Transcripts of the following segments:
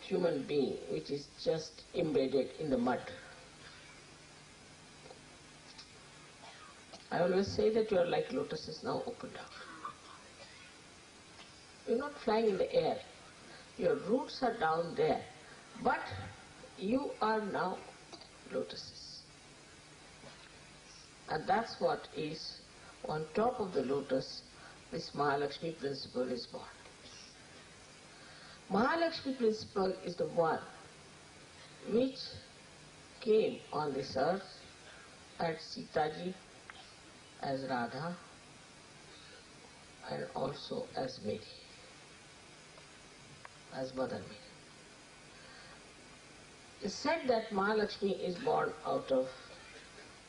human being which is just embedded in the mud. I always say that you are like lotuses now opened up. You are not flying in the air. Your roots are down there, but you are now lotuses. And that's what is on top of the lotus, this Mahalakshmi principle is born. Mahalakshmi principle is the one which came on this earth at Sitaji as Radha and also as Mary, as Mother Mary. It's said that Mahalakshmi is born out of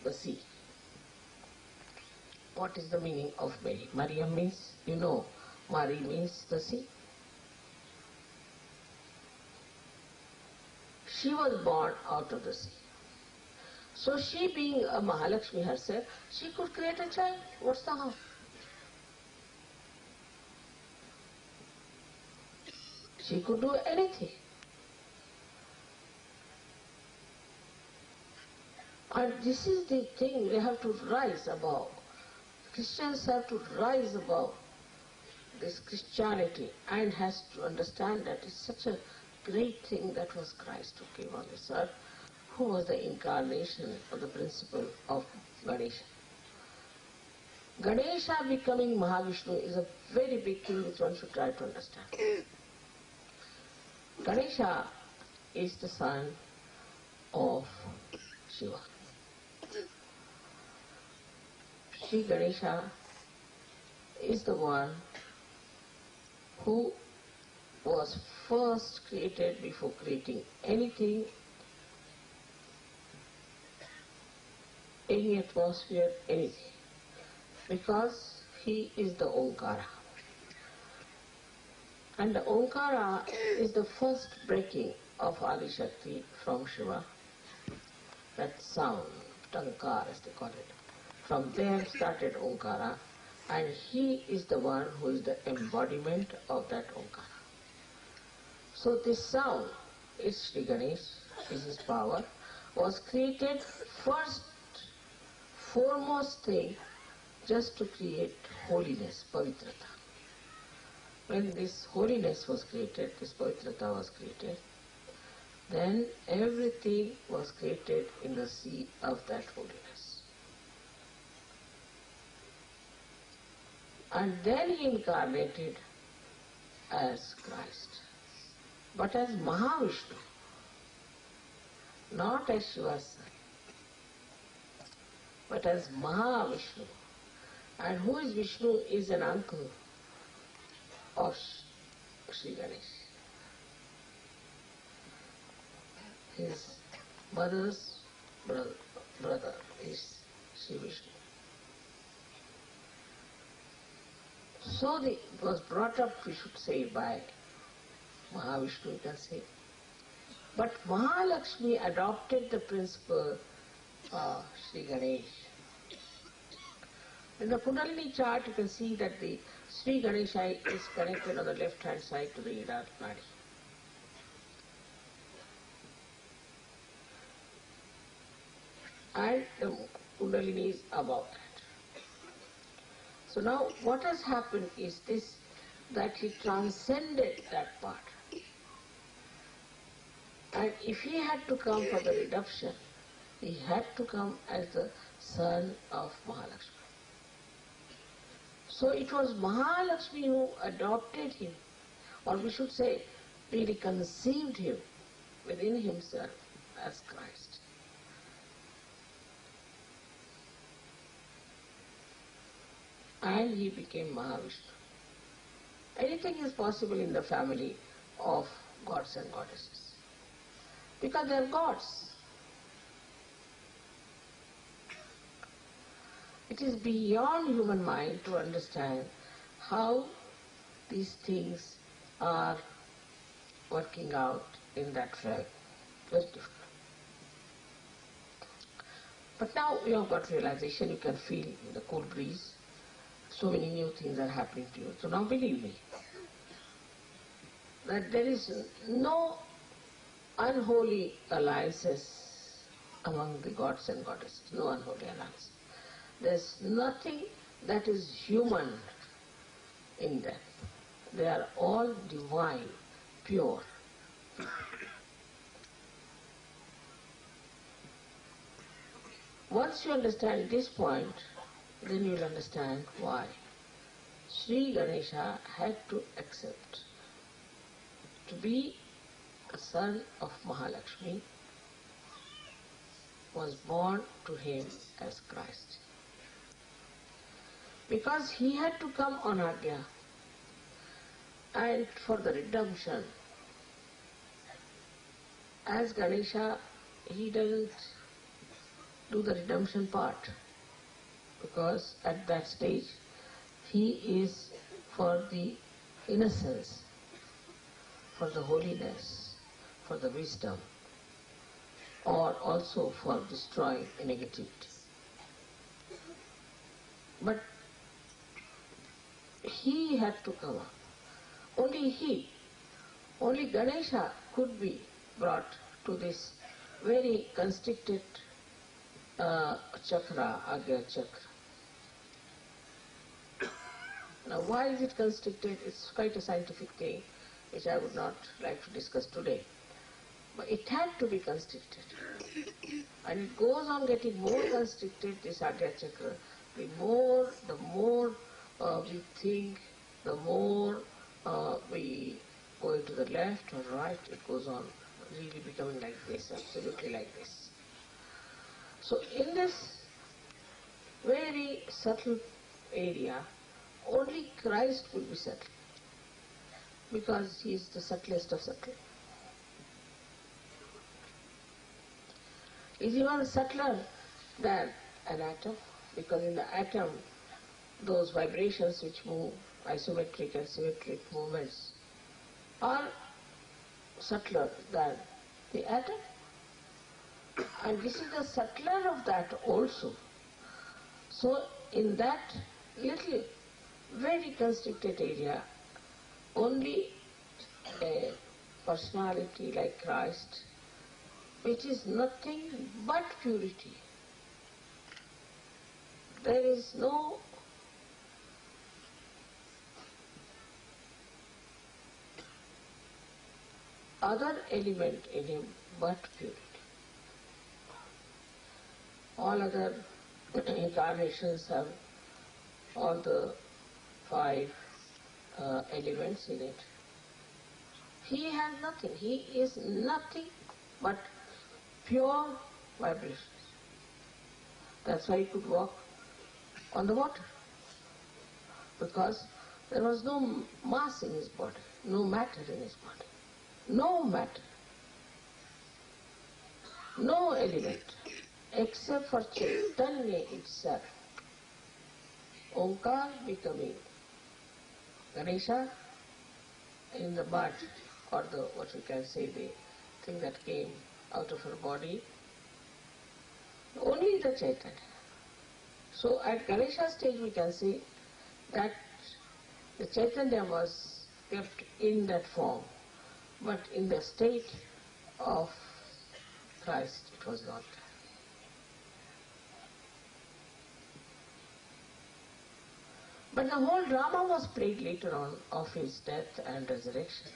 the sea. What is the meaning of Mary? Maria means, you know, Mari means the sea. She was born out of the sea. So she being a Mahalakshmi herself, she could create a child. What's the harm? She could do anything. And this is the thing we have to rise above. Christians have to rise above this Christianity and has to understand that it's such a great thing that was Christ who came on this earth, who was the incarnation of the principle of Ganesha. Ganesha becoming Mahavishnu is a very big thing which one should try to understand. Ganesha is the son of Shiva. Shri Ganesha is the one who was first created before creating anything, any atmosphere, anything, because he is the Omkara. And the Omkara is the first breaking of Adi Shakti from Shiva, that sound, Tankar as they call it. From there started Omkara, and he is the one who is the embodiment of that Omkara. So this sound is Shri Ganesh, is his power, was created first, foremost thing, just to create holiness, pavitrata. When this holiness was created, this pavitrata was created, then everything was created in the sea of that holiness. And then he incarnated as Christ, but as Mahavishnu, not as Shiva's son, but as Mahavishnu. And who is Vishnu is an uncle of Shri Ganesh. His mother's brother is Shri Vishnu. So it was brought up, we should say, by Mahavishnu, you can say. But Mahalakshmi adopted the principle of Shri Ganesh. In the Kundalini chart, you can see that the Shri Ganesha is connected on the left hand side to the Ida Nadi. And the Kundalini is above that. So now what has happened is this, that he transcended that part. And if he had to come for the redemption, he had to come as the son of Mahalakshmi. So it was Mahalakshmi who adopted him, or we should say, really conceived him within himself as Christ. And he became Mahavishnu. Anything is possible in the family of gods and goddesses, because they are gods. It is beyond human mind to understand how these things are working out in that realm. Very difficult. But now you have got realization, you can feel the cool breeze. So many new things are happening to you. So now believe me, that there is no unholy alliances among the gods and goddesses. No unholy alliance. There's nothing that is human in them. They are all divine, pure. Once you understand this point, then you will understand why Shri Ganesha had to accept to be a son of Mahalakshmi, was born to him as Christ. Because he had to come on Agya, and for the redemption, as Ganesha, he doesn't do the redemption part, because at that stage he is for the innocence, for the holiness, for the wisdom, or also for destroying negativity. But he had to come up. Only Ganesha could be brought to this very constricted chakra, Agya chakra. Now why is it constricted? It's quite a scientific thing which I would not like to discuss today. But it had to be constricted. And it goes on getting more constricted, this Agya chakra. The more we think, the more we go into the left or right, it goes on really becoming like this, absolutely like this. So in this very subtle area, only Christ will be subtle, because he is the subtlest of subtle. Is even subtler than an atom, because in the atom, those vibrations which move, isometric and symmetric movements, are subtler than the atom. And this is the subtler of that also. So in that little, very constricted area, only a personality like Christ, which is nothing but purity. There is no other element in him but purity. All other incarnations have all the 5 elements in it. He has nothing. He is nothing but pure vibrations. That's why he could walk on the water, because there was no mass in his body, no matter in his body, no matter, no element, except for Chaitanya itself. Omkar becoming Ganesha in the mud, or the, what you can say, the thing that came out of her body, only the Chaitanya. So at Ganesha stage we can see that the Chaitanya was kept in that form, but in the state of Christ it was not. But the whole drama was played later on of his death and resurrection,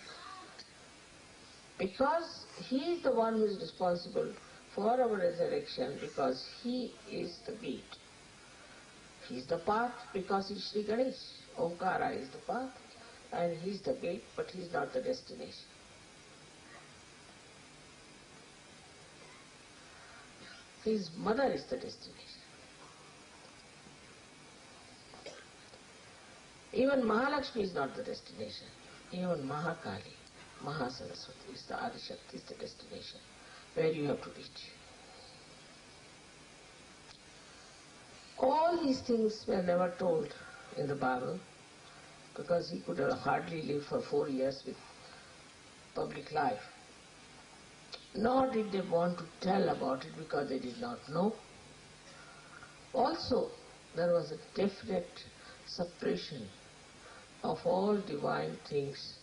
because he is the one who is responsible for our resurrection, because he is the gate. He is the path because he is Shri Ganesh. Omkara is the path and he is the gate, but he is not the destination. His mother is the destination. Even Mahalakshmi is not the destination. Even Mahakali, Mahasaraswati is the Adishakti, is the destination where you have to reach. All these things were never told in the Bible, because he could have hardly lived for 4 years with public life. Nor did they want to tell about it, because they did not know. Also, there was a definite suppression of all divine things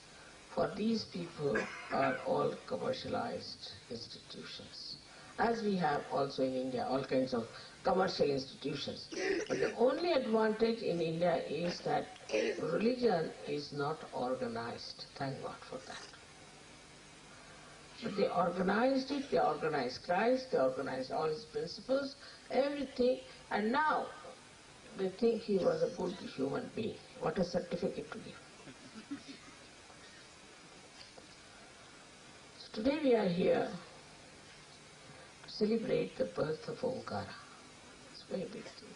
For these people are all commercialized institutions. As we have also in India, all kinds of commercial institutions. But the only advantage in India is that religion is not organized. Thank God for that. But they organized it, they organized Christ, they organized all his principles, everything, and now they think he was a good human being. What a certificate to give. So today we are here to celebrate the birth of Omkara. It's very big thing.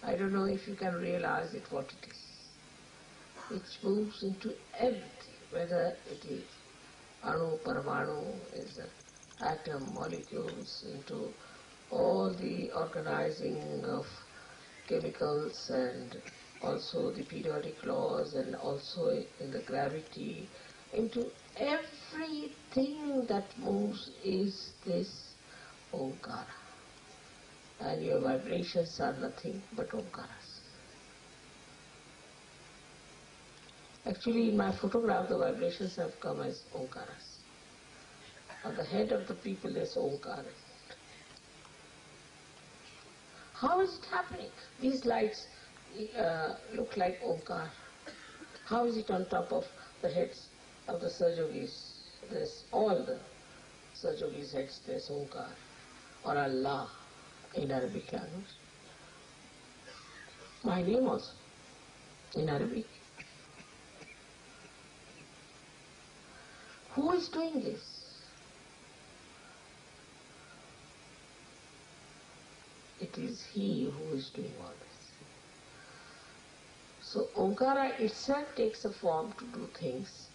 I don't know if you can realize it, what it is. It moves into everything, whether it is Anu, Paramanu, is the atom, molecules, into all the organizing of chemicals and also the periodic laws and also in the gravity, into everything that moves is this Omkara. And your vibrations are nothing but Omkaras. Actually, in my photograph, the vibrations have come as Omkaras. On the head of the people, there's Omkara. How is it happening? These lights look like Omkar. How is it on top of the heads of the Sajogis? There's all the Sajogis' heads, there's Omkar, or Allah in Arabic language. My name also, in Arabic. Who is doing this? It is he who is doing all this. So Omkara itself takes a form to do things,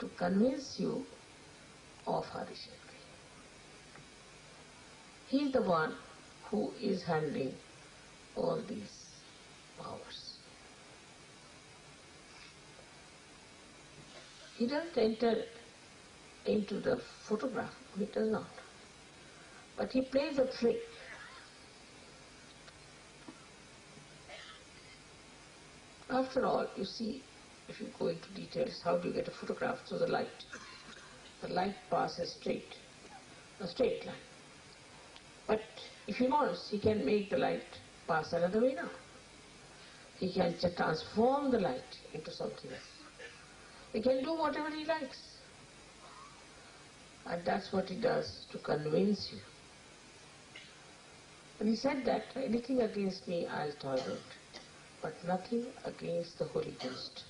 to convince you of Harishakti. He is the one who is handling all these powers. He doesn't enter into the photograph, he does not. But he plays a trick. After all, you see, if you go into details, how do you get a photograph through the light? The light passes straight, a straight line. But if he wants, he can make the light pass another way now. He can transform the light into something else. He can do whatever he likes. And that's what he does to convince you. And he said that anything against me I'll tolerate, but nothing against the Holy Ghost.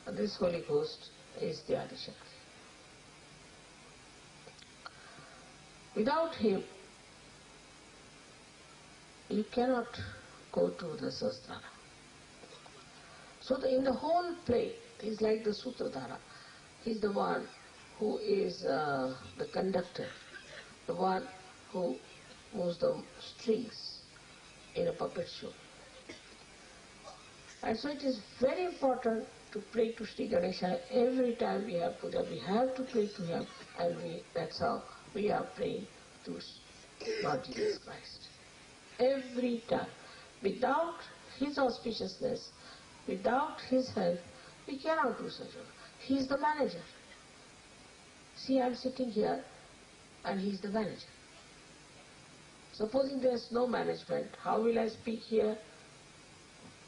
And this Holy Ghost is the Adishakti. Without him, you cannot go to the Sahasrara. So in the whole play, he's like the Sutradhara. He's the one who is the conductor, the one who moves the strings in a puppet show. And so it is very important to pray to Sri Ganesha every time we have puja. We have to pray to him, and that's how we are praying to Lord Jesus Christ. Every time. Without his auspiciousness, without his help, we cannot do such work. He is the manager. See, I am sitting here and he is the manager. Supposing there is no management, how will I speak here?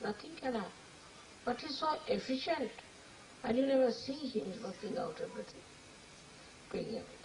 Nothing can happen. But he is so efficient, and you never see him working out everything, doing everything.